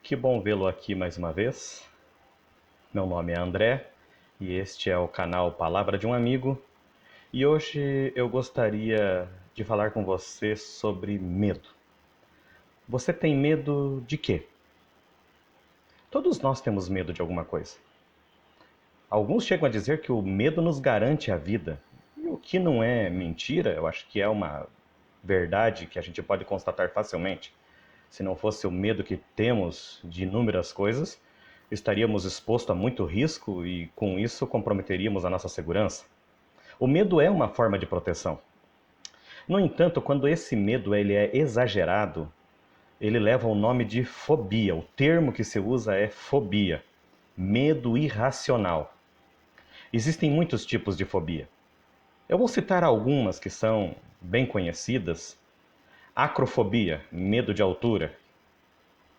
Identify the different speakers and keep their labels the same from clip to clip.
Speaker 1: Que bom vê-lo aqui mais uma vez. Meu nome é André e este é o canal Palavra de um Amigo. E hoje eu gostaria de falar com você sobre medo. Você tem medo de quê? Todos nós temos medo de alguma coisa. Alguns chegam a dizer que o medo nos garante a vida. E o que não é mentira, eu acho que é uma verdade que a gente pode constatar facilmente. Se não fosse o medo que temos de inúmeras coisas, estaríamos expostos a muito risco e, com isso, comprometeríamos a nossa segurança. O medo é uma forma de proteção. No entanto, quando esse medo ele é exagerado, ele leva o nome de fobia. O termo que se usa é fobia, medo irracional. Existem muitos tipos de fobia. Eu vou citar algumas que são bem conhecidas. Acrofobia, medo de altura.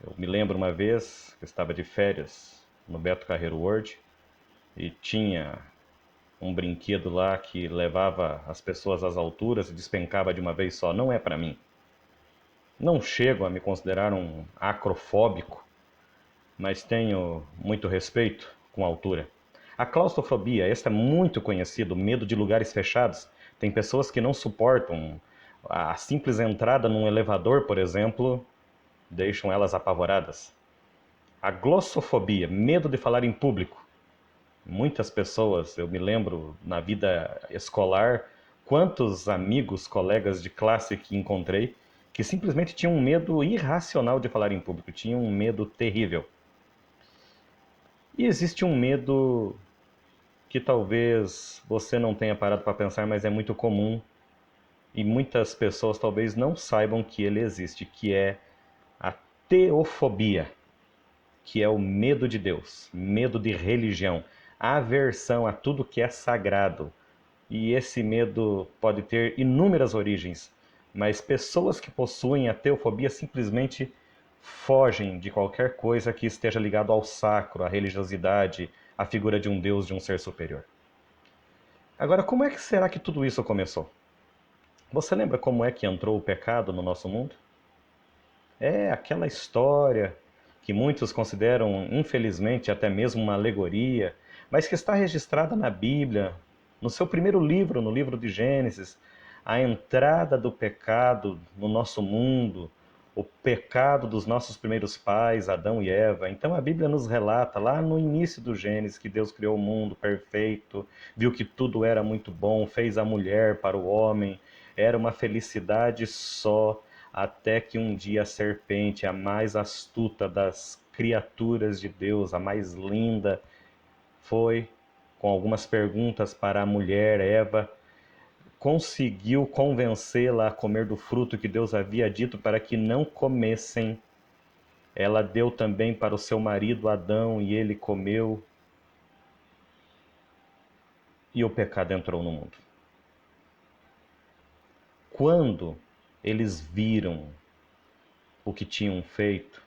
Speaker 1: Eu me lembro uma vez que eu estava de férias no Beto Carreiro World e tinha um brinquedo lá que levava as pessoas às alturas e despencava de uma vez só. Não é para mim. Não chego a me considerar um acrofóbico, mas tenho muito respeito com a altura. A claustrofobia, esta é muito conhecida, o medo de lugares fechados. Tem pessoas que não suportam a simples entrada num elevador, por exemplo, deixam elas apavoradas. A glossofobia, medo de falar em público. Muitas pessoas, eu me lembro na vida escolar, quantos amigos, colegas de classe que encontrei, que simplesmente tinham um medo irracional de falar em público, tinham um medo terrível. E existe um medo que talvez você não tenha parado para pensar, mas é muito comum e muitas pessoas talvez não saibam que ele existe, que é a teofobia, que é o medo de Deus, medo de religião, aversão a tudo que é sagrado. E esse medo pode ter inúmeras origens, mas pessoas que possuem a teofobia simplesmente fogem de qualquer coisa que esteja ligado ao sacro, à religiosidade, à figura de um Deus, de um ser superior. Agora, como é que será que tudo isso começou? Você lembra como é que entrou o pecado no nosso mundo? É aquela história que muitos consideram, infelizmente, até mesmo uma alegoria, mas que está registrada na Bíblia, no seu primeiro livro, no livro de Gênesis, a entrada do pecado no nosso mundo, o pecado dos nossos primeiros pais, Adão e Eva. Então a Bíblia nos relata lá no início do Gênesis que Deus criou o mundo perfeito, viu que tudo era muito bom, fez a mulher para o homem, era uma felicidade só, até que um dia a serpente, a mais astuta das criaturas de Deus, a mais linda, foi com algumas perguntas para a mulher Eva, conseguiu convencê-la a comer do fruto que Deus havia dito para que não comessem. Ela deu também para o seu marido Adão e ele comeu. E o pecado entrou no mundo. Quando eles viram o que tinham feito,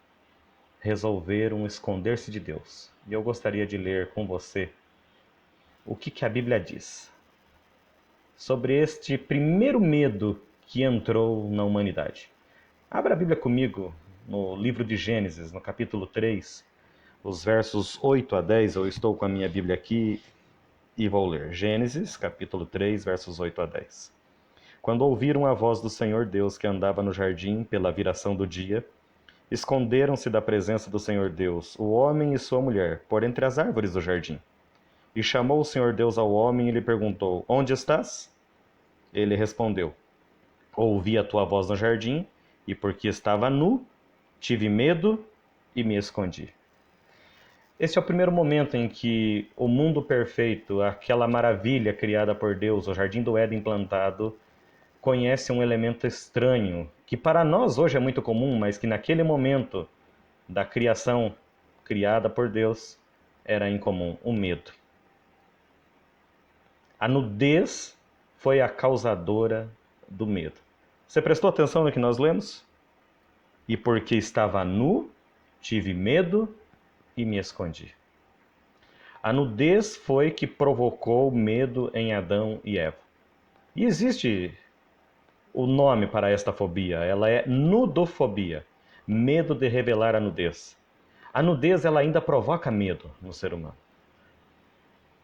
Speaker 1: resolveram esconder-se de Deus. E eu gostaria de ler com você o que a Bíblia diz sobre este primeiro medo que entrou na humanidade. Abra a Bíblia comigo no livro de Gênesis, no capítulo 3, os versos 8 a 10. Eu estou com a minha Bíblia aqui e vou ler. Gênesis, capítulo 3, versos 8 a 10. Quando ouviram a voz do Senhor Deus que andava no jardim pela viração do dia, esconderam-se da presença do Senhor Deus, o homem e sua mulher, por entre as árvores do jardim. E chamou o Senhor Deus ao homem e lhe perguntou: Onde estás? Ele respondeu: Ouvi a tua voz no jardim, e porque estava nu, tive medo e me escondi. Esse é o primeiro momento em que o mundo perfeito, aquela maravilha criada por Deus, o jardim do Éden plantado, conhece um elemento estranho, que para nós hoje é muito comum, mas que naquele momento da criação criada por Deus era incomum: o medo. A nudez foi a causadora do medo. Você prestou atenção no que nós lemos? E porque estava nu, tive medo e me escondi. A nudez foi que provocou medo em Adão e Eva. E existe o nome para esta fobia, ela é nudofobia, medo de revelar a nudez. A nudez ela ainda provoca medo no ser humano.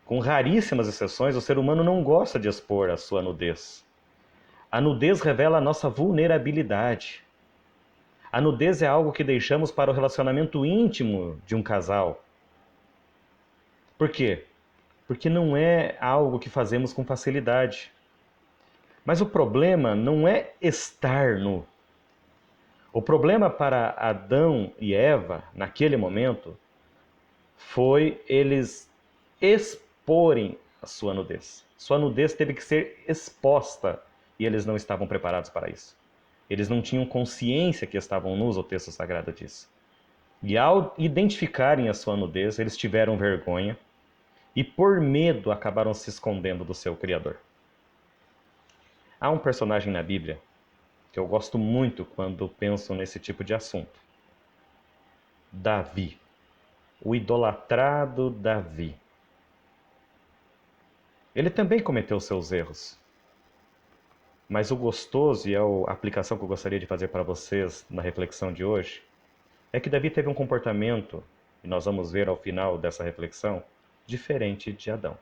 Speaker 1: Com raríssimas exceções, o ser humano não gosta de expor a sua nudez. A nudez revela a nossa vulnerabilidade. A nudez é algo que deixamos para o relacionamento íntimo de um casal. Por quê? Porque não é algo que fazemos com facilidade. Mas o problema não é estar nu. O problema para Adão e Eva, naquele momento, foi eles exporem a sua nudez. Sua nudez teve que ser exposta e eles não estavam preparados para isso. Eles não tinham consciência que estavam nus, o texto sagrado diz. E ao identificarem a sua nudez, eles tiveram vergonha e por medo acabaram se escondendo do seu Criador. Há um personagem na Bíblia que eu gosto muito quando penso nesse tipo de assunto. Davi, o idolatrado Davi. Ele também cometeu seus erros. Mas o gostoso, e é a aplicação que eu gostaria de fazer para vocês na reflexão de hoje, é que Davi teve um comportamento, e nós vamos ver ao final dessa reflexão, diferente de Adão.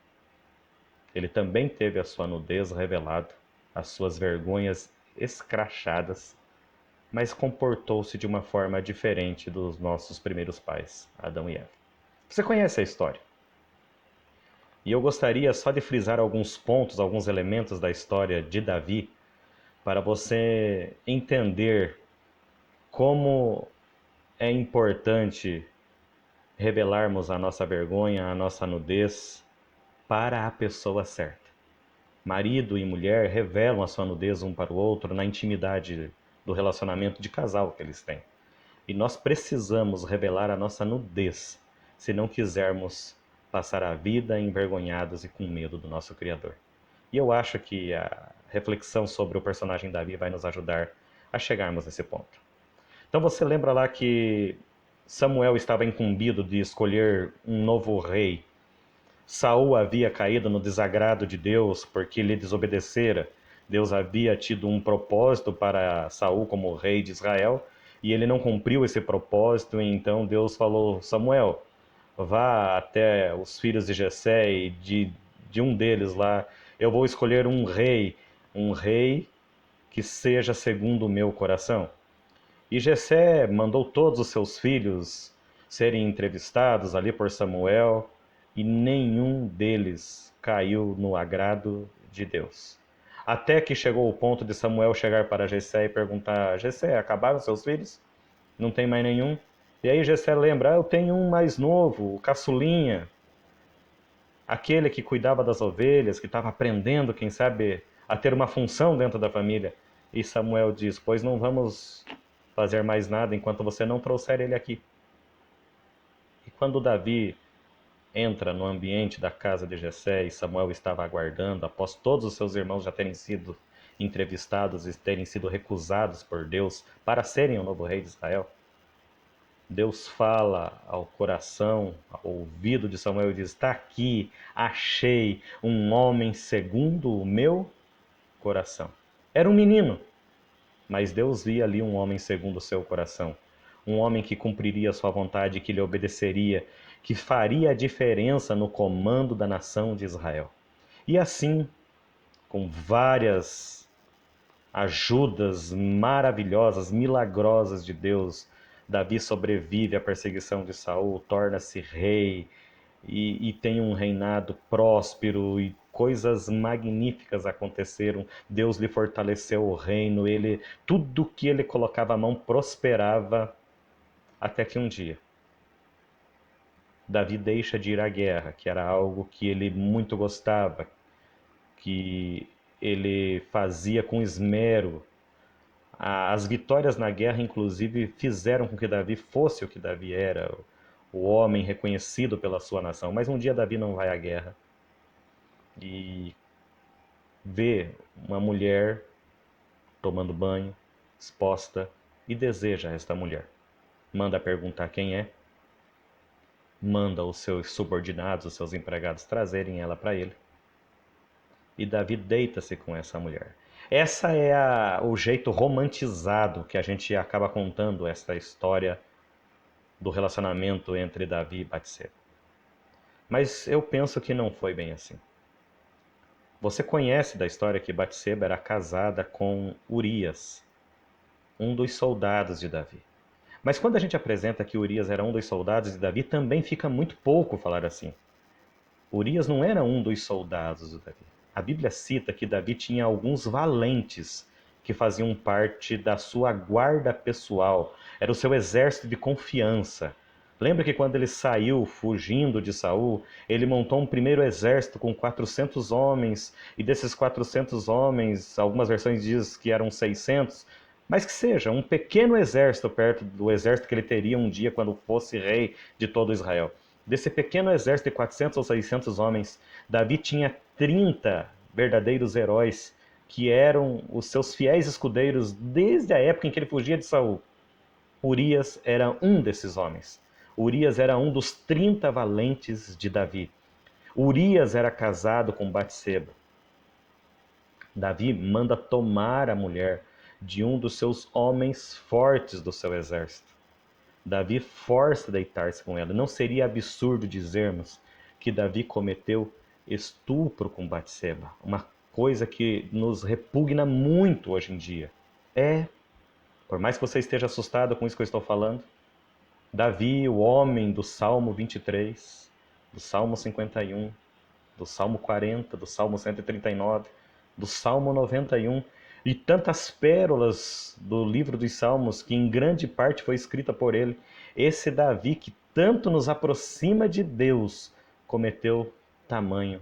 Speaker 1: Ele também teve a sua nudez revelada, as suas vergonhas escrachadas, mas comportou-se de uma forma diferente dos nossos primeiros pais, Adão e Eva. Você conhece a história. E eu gostaria só de frisar alguns pontos, alguns elementos da história de Davi, para você entender como é importante revelarmos a nossa vergonha, a nossa nudez para a pessoa certa. Marido e mulher revelam a sua nudez um para o outro na intimidade do relacionamento de casal que eles têm. E nós precisamos revelar a nossa nudez se não quisermos passar a vida envergonhados e com medo do nosso Criador. E eu acho que a reflexão sobre o personagem Davi vai nos ajudar a chegarmos nesse ponto. Então você lembra lá que Samuel estava incumbido de escolher um novo rei. Saul havia caído no desagrado de Deus porque lhe desobedecera. Deus havia tido um propósito para Saul como rei de Israel e ele não cumpriu esse propósito, e então Deus falou: Samuel, vá até os filhos de Jessé e de um deles lá, eu vou escolher um rei que seja segundo o meu coração. E Jessé mandou todos os seus filhos serem entrevistados ali por Samuel, e nenhum deles caiu no agrado de Deus. Até que chegou o ponto de Samuel chegar para Jessé e perguntar: Jessé, acabaram seus filhos? Não tem mais nenhum? E aí Jessé lembra: eu tenho um mais novo, o caçulinha, aquele que cuidava das ovelhas, que estava aprendendo, quem sabe, a ter uma função dentro da família. E Samuel diz: pois não vamos fazer mais nada enquanto você não trouxer ele aqui. E quando Davi entra no ambiente da casa de Jessé e Samuel estava aguardando, após todos os seus irmãos já terem sido entrevistados e terem sido recusados por Deus para serem o novo rei de Israel, Deus fala ao coração, ao ouvido de Samuel e diz: está aqui, achei um homem segundo o meu coração. Era um menino, mas Deus via ali um homem segundo o seu coração. Um homem que cumpriria a sua vontade, que lhe obedeceria, que faria a diferença no comando da nação de Israel. E assim, com várias ajudas maravilhosas, milagrosas de Deus, Davi sobrevive à perseguição de Saul, torna-se rei e tem um reinado próspero e coisas magníficas aconteceram. Deus lhe fortaleceu o reino, tudo que ele colocava a mão prosperava, até que um dia Davi deixa de ir à guerra, que era algo que ele muito gostava, que ele fazia com esmero. As vitórias na guerra, inclusive, fizeram com que Davi fosse o que Davi era, o homem reconhecido pela sua nação. Mas um dia Davi não vai à guerra e vê uma mulher tomando banho, exposta, e deseja esta mulher. Manda perguntar quem é, manda os seus subordinados, os seus empregados, trazerem ela para ele. E Davi deita-se com essa mulher. Essa é o jeito romantizado que a gente acaba contando essa história do relacionamento entre Davi e Batseba. Mas eu penso que não foi bem assim. Você conhece da história que Batseba era casada com Urias, um dos soldados de Davi. Mas quando a gente apresenta que Urias era um dos soldados de Davi, também fica muito pouco falar assim. Urias não era um dos soldados de Davi. A Bíblia cita que Davi tinha alguns valentes que faziam parte da sua guarda pessoal. Era o seu exército de confiança. Lembra que quando ele saiu fugindo de Saul, ele montou um primeiro exército com 400 homens, e desses 400 homens, algumas versões dizem que eram 600, mas que seja um pequeno exército perto do exército que ele teria um dia quando fosse rei de todo Israel. Desse pequeno exército de 400 ou 600 homens, Davi tinha 30 verdadeiros heróis que eram os seus fiéis escudeiros desde a época em que ele fugia de Saul. Urias era um desses homens. Urias era um dos 30 valentes de Davi. Urias era casado com Batseba. Davi manda tomar a mulher de um dos seus homens fortes do seu exército. Davi força deitar-se com ela. Não seria absurdo dizermos que Davi cometeu estupro com Batseba, uma coisa que nos repugna muito hoje em dia. Por mais que você esteja assustado com isso que eu estou falando, Davi, o homem do Salmo 23, do Salmo 51, do Salmo 40, do Salmo 139, do Salmo 91 e tantas pérolas do livro dos Salmos que em grande parte foi escrita por ele, esse Davi que tanto nos aproxima de Deus cometeu tamanho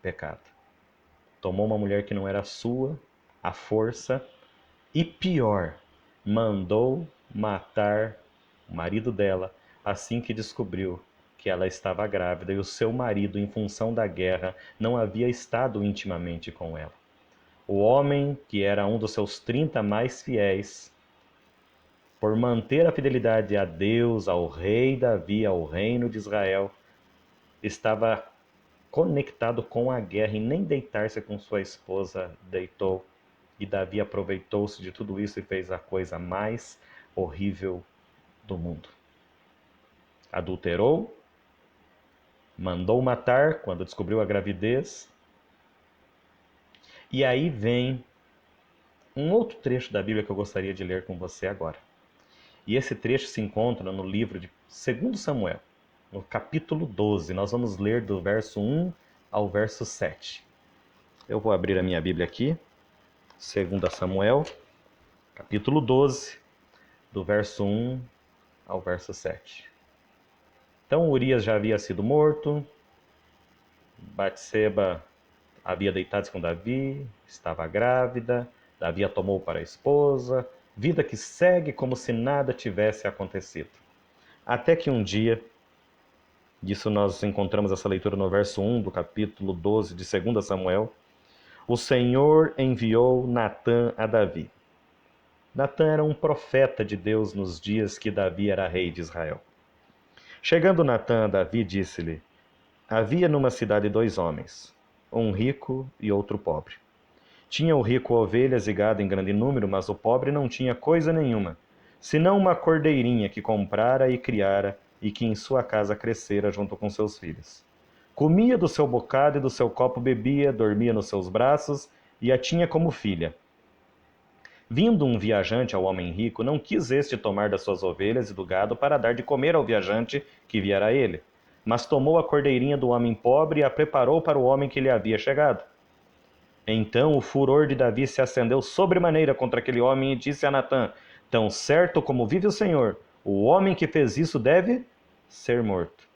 Speaker 1: pecado. Tomou uma mulher que não era sua, à força, e pior, mandou matar o marido dela assim que descobriu que ela estava grávida e o seu marido, em função da guerra, não havia estado intimamente com ela. O homem, que era um dos seus 30 mais fiéis, por manter a fidelidade a Deus, ao rei Davi, ao reino de Israel, estava conectado com a guerra e nem deitar-se com sua esposa deitou. E Davi aproveitou-se de tudo isso e fez a coisa mais horrível do mundo. Adulterou, mandou matar quando descobriu a gravidez. E aí vem um outro trecho da Bíblia que eu gostaria de ler com você agora. E esse trecho se encontra no livro de 2 Samuel, no capítulo 12. Nós vamos ler do verso 1 ao verso 7. Eu vou abrir a minha Bíblia aqui, 2 Samuel, capítulo 12, do verso 1 ao verso 7. Então Urias já havia sido morto, Batseba havia deitado-se com Davi, estava grávida, Davi a tomou para a esposa, vida que segue como se nada tivesse acontecido. Até que um dia, disso nós encontramos essa leitura no verso 1 do capítulo 12 de 2 Samuel, o Senhor enviou Natã a Davi. Natã era um profeta de Deus nos dias que Davi era rei de Israel. Chegando Natã a Davi, disse-lhe: havia numa cidade 2 homens, um rico e outro pobre. Tinha o rico ovelhas e gado em grande número, mas o pobre não tinha coisa nenhuma, senão uma cordeirinha que comprara e criara e que em sua casa crescera junto com seus filhos. Comia do seu bocado e do seu copo bebia, dormia nos seus braços e a tinha como filha. Vindo um viajante ao homem rico, não quis este tomar das suas ovelhas e do gado para dar de comer ao viajante que viera a ele, mas tomou a cordeirinha do homem pobre e a preparou para o homem que lhe havia chegado. Então o furor de Davi se acendeu sobremaneira contra aquele homem e disse a Natã: tão certo como vive o Senhor, o homem que fez isso deve ser morto.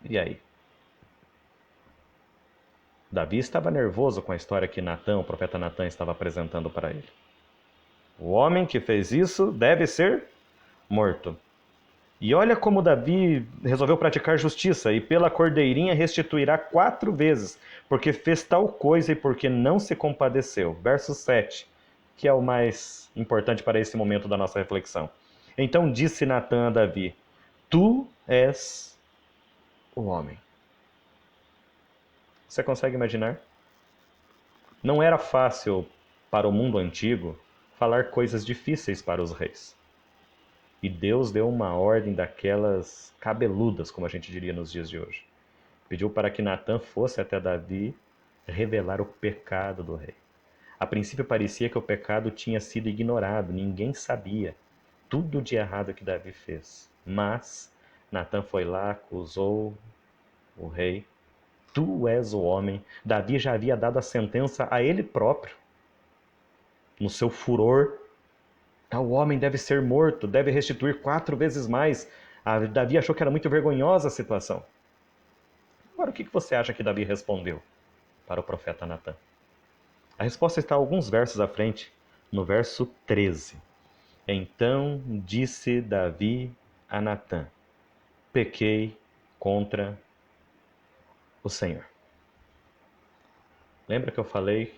Speaker 1: E aí? Davi estava nervoso com a história que Natã, o profeta Natã, estava apresentando para ele. O homem que fez isso deve ser morto. E olha como Davi resolveu praticar justiça, e pela cordeirinha restituirá 4 vezes, porque fez tal coisa e porque não se compadeceu. Verso 7, que é o mais importante para esse momento da nossa reflexão. Então disse Natã a Davi: tu és o homem. Você consegue imaginar? Não era fácil para o mundo antigo falar coisas difíceis para os reis. E Deus deu uma ordem daquelas cabeludas, como a gente diria nos dias de hoje. Pediu para que Natã fosse até Davi revelar o pecado do rei. A princípio parecia que o pecado tinha sido ignorado, ninguém sabia tudo de errado que Davi fez. Mas Natã foi lá, acusou o rei. Tu és o homem. Davi já havia dado a sentença a ele próprio. No seu furor, tal homem deve ser morto, deve restituir 4 vezes mais. Davi achou que era muito vergonhosa a situação. Agora, o que você acha que Davi respondeu para o profeta Natã? A resposta está alguns versos à frente, no verso 13. Então disse Davi a Natã: pequei contra o Senhor. Lembra que eu falei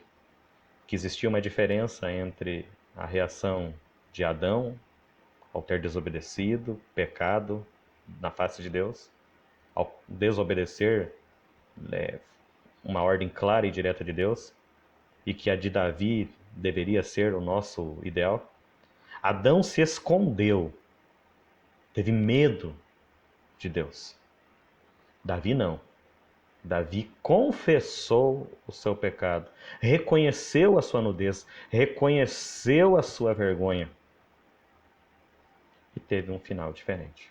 Speaker 1: que existia uma diferença entre a reação de Adão ao ter desobedecido, pecado na face de Deus, ao desobedecer uma ordem clara e direta de Deus, e que a de Davi deveria ser o nosso ideal? Adão se escondeu, teve medo de Deus. Davi não. Davi confessou o seu pecado, reconheceu a sua nudez, reconheceu a sua vergonha e teve um final diferente.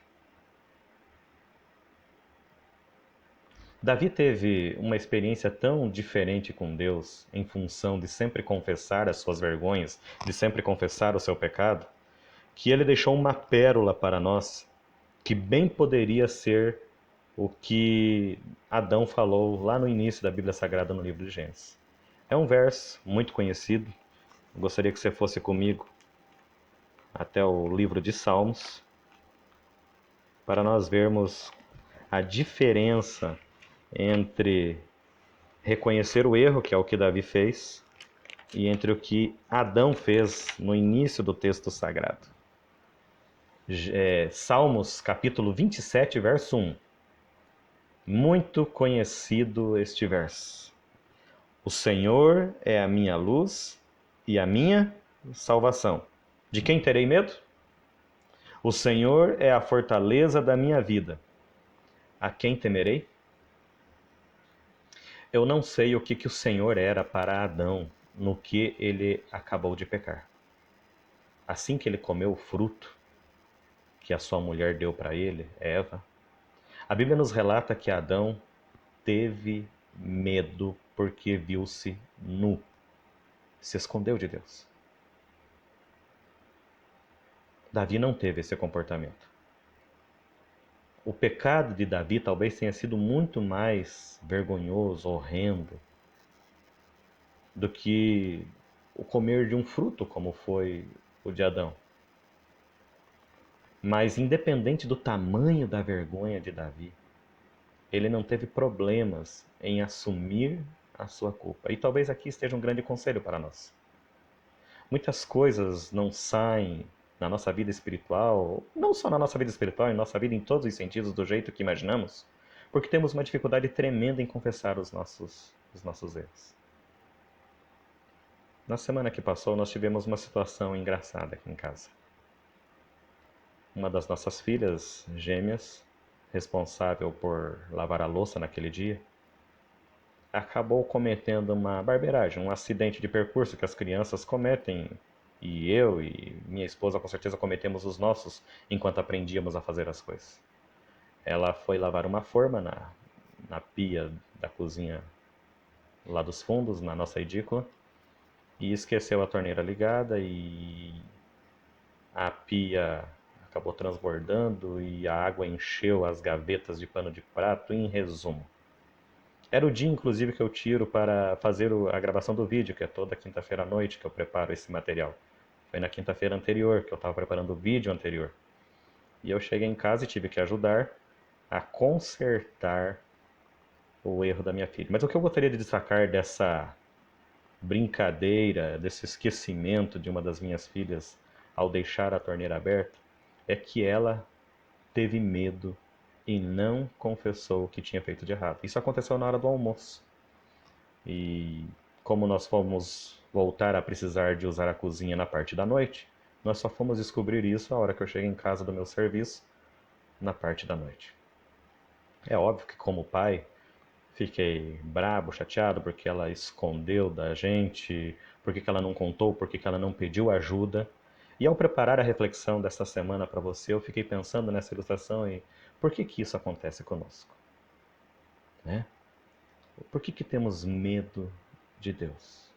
Speaker 1: Davi teve uma experiência tão diferente com Deus em função de sempre confessar as suas vergonhas, de sempre confessar o seu pecado, que ele deixou uma pérola para nós que bem poderia ser o que Adão falou lá no início da Bíblia Sagrada no livro de Gênesis. É um verso muito conhecido. Eu gostaria que você fosse comigo até o livro de Salmos para nós vermos a diferença entre reconhecer o erro, que é o que Davi fez, e entre o que Adão fez no início do texto sagrado. Salmos capítulo 27, verso 1. Muito conhecido este verso. O Senhor é a minha luz e a minha salvação. De quem terei medo? O Senhor é a fortaleza da minha vida. A quem temerei? Eu não sei o que o Senhor era para Adão no que ele acabou de pecar. Assim que ele comeu o fruto que a sua mulher deu para ele, Eva, a Bíblia nos relata que Adão teve medo porque viu-se nu, se escondeu de Deus. Davi não teve esse comportamento. O pecado de Davi talvez tenha sido muito mais vergonhoso, horrendo, do que o comer de um fruto, como foi o de Adão. Mas independente do tamanho da vergonha de Davi, ele não teve problemas em assumir a sua culpa. E talvez aqui esteja um grande conselho para nós. Muitas coisas não saem na nossa vida espiritual, não só na nossa vida espiritual, em nossa vida em todos os sentidos, do jeito que imaginamos, porque temos uma dificuldade tremenda em confessar os nossos erros. Na semana que passou, nós tivemos uma situação engraçada aqui em casa. Uma das nossas filhas gêmeas, responsável por lavar a louça naquele dia, acabou cometendo uma barbeiragem, um acidente de percurso que as crianças cometem, e eu e minha esposa com certeza cometemos os nossos enquanto aprendíamos a fazer as coisas. Ela foi lavar uma forma na pia da cozinha lá dos fundos, na nossa edícula, e esqueceu a torneira ligada e a pia acabou transbordando e a água encheu as gavetas de pano de prato. Em resumo, era o dia, inclusive, que eu tiro para fazer a gravação do vídeo, que é toda quinta-feira à noite que eu preparo esse material. Foi na quinta-feira anterior que eu estava preparando o vídeo anterior. E eu cheguei em casa e tive que ajudar a consertar o erro da minha filha. Mas o que eu gostaria de destacar dessa brincadeira, desse esquecimento de uma das minhas filhas ao deixar a torneira aberta, é que ela teve medo e não confessou o que tinha feito de errado. Isso aconteceu na hora do almoço. E como nós fomos voltar a precisar de usar a cozinha na parte da noite, Nós só fomos descobrir isso a hora que eu cheguei em casa do meu serviço, na parte da noite. É óbvio que, como pai, fiquei brabo, chateado, porque ela escondeu da gente, porque que ela não contou, porque que ela não pediu ajuda. E ao preparar a reflexão desta semana para você, eu fiquei pensando nessa ilustração e por que que isso acontece conosco, né? Por que que temos medo de Deus?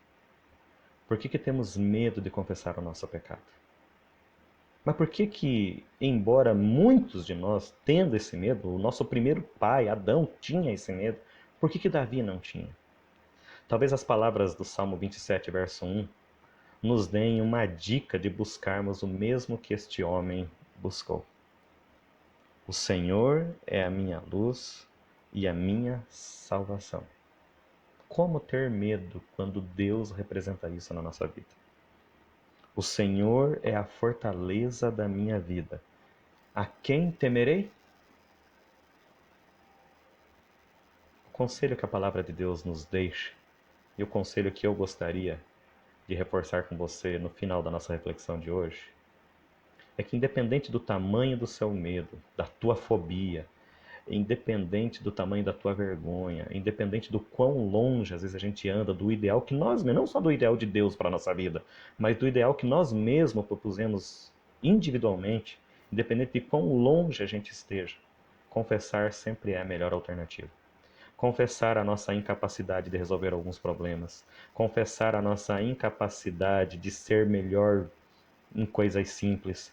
Speaker 1: Por que que temos medo de confessar o nosso pecado? Mas por que que, embora muitos de nós tendo esse medo, o nosso primeiro pai, Adão, tinha esse medo, por que que Davi não tinha? Talvez as palavras do Salmo 27, verso 1, nos deem uma dica de buscarmos o mesmo que este homem buscou. O Senhor é a minha luz e a minha salvação. Como ter medo quando Deus representa isso na nossa vida? O Senhor é a fortaleza da minha vida. A quem temerei? O conselho que a palavra de Deus nos deixa e o conselho que eu gostaria de reforçar com você no final da nossa reflexão de hoje é que, independente do tamanho do seu medo, da tua fobia, independente do tamanho da tua vergonha, independente do quão longe às vezes a gente anda do ideal que nós, não só do ideal de Deus para a nossa vida, mas do ideal que nós mesmos propusemos individualmente, independente de quão longe a gente esteja, confessar sempre é a melhor alternativa. Confessar a nossa incapacidade de resolver alguns problemas, confessar a nossa incapacidade de ser melhor em coisas simples,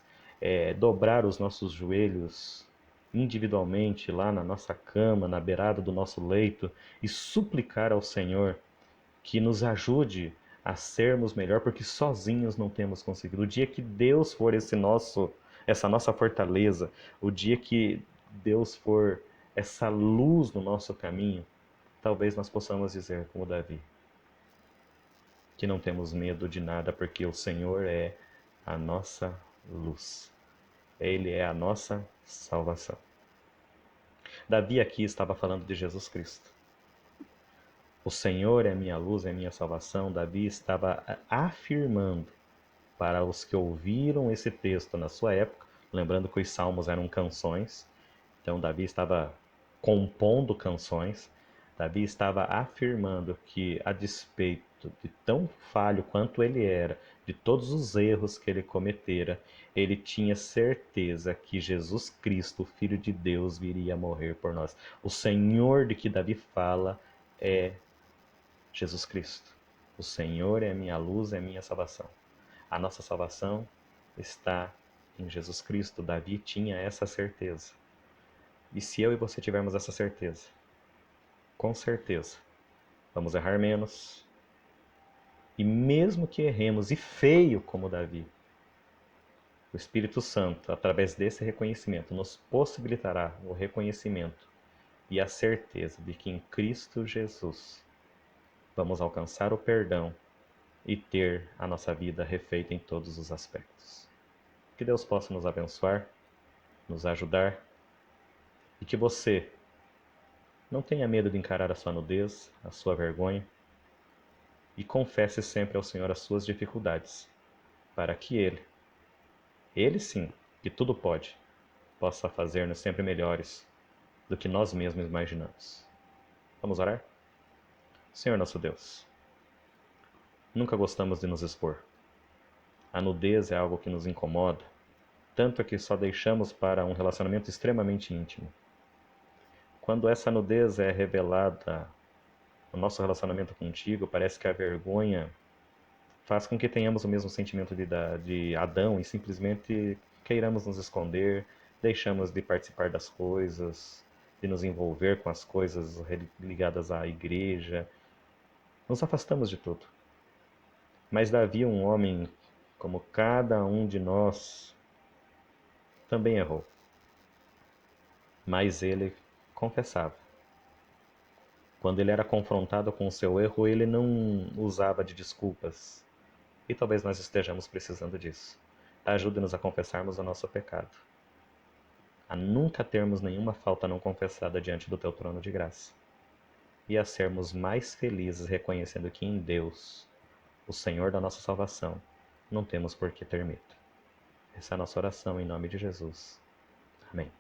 Speaker 1: dobrar os nossos joelhos individualmente lá na nossa cama, na beirada do nosso leito e suplicar ao Senhor que nos ajude a sermos melhor, porque sozinhos não temos conseguido. O dia que Deus for essa nossa fortaleza, o dia que Deus for essa luz no nosso caminho, talvez nós possamos dizer, como Davi, que não temos medo de nada, porque o Senhor é a nossa luz. Ele é a nossa salvação. Davi aqui estava falando de Jesus Cristo. O Senhor é minha luz, é minha salvação. Davi estava afirmando para os que ouviram esse texto na sua época, lembrando que os salmos eram canções, então Davi estava compondo canções. Davi estava afirmando que, a despeito de tão falho quanto ele era, de todos os erros que ele cometera, ele tinha certeza que Jesus Cristo, o Filho de Deus, viria a morrer por nós. O Senhor de que Davi fala é Jesus Cristo. O Senhor é minha luz, é minha salvação. A nossa salvação está em Jesus Cristo. Davi tinha essa certeza. E se eu e você tivermos essa certeza, com certeza, vamos errar menos. E mesmo que erremos, e feio como Davi, o Espírito Santo, através desse reconhecimento, nos possibilitará o reconhecimento e a certeza de que em Cristo Jesus vamos alcançar o perdão e ter a nossa vida refeita em todos os aspectos. Que Deus possa nos abençoar, nos ajudar e que você não tenha medo de encarar a sua nudez, a sua vergonha e confesse sempre ao Senhor as suas dificuldades, para que Ele sim, que tudo pode, possa fazer-nos sempre melhores do que nós mesmos imaginamos. Vamos orar? Senhor nosso Deus, nunca gostamos de nos expor. A nudez é algo que nos incomoda, tanto que só deixamos para um relacionamento extremamente íntimo. Quando essa nudez é revelada no nosso relacionamento contigo, parece que a vergonha faz com que tenhamos o mesmo sentimento de Adão e simplesmente queiramos nos esconder, deixamos de participar das coisas, de nos envolver com as coisas ligadas à igreja, nos afastamos de tudo. Mas Davi, um homem como cada um de nós, também errou. Mas ele confessava. Quando ele era confrontado com o seu erro, ele não usava de desculpas. E talvez nós estejamos precisando disso. Ajude-nos a confessarmos o nosso pecado, a nunca termos nenhuma falta não confessada diante do teu trono de graça, e a sermos mais felizes reconhecendo que em Deus, o Senhor da nossa salvação, não temos por que ter medo. Essa é a nossa oração em nome de Jesus. Amém.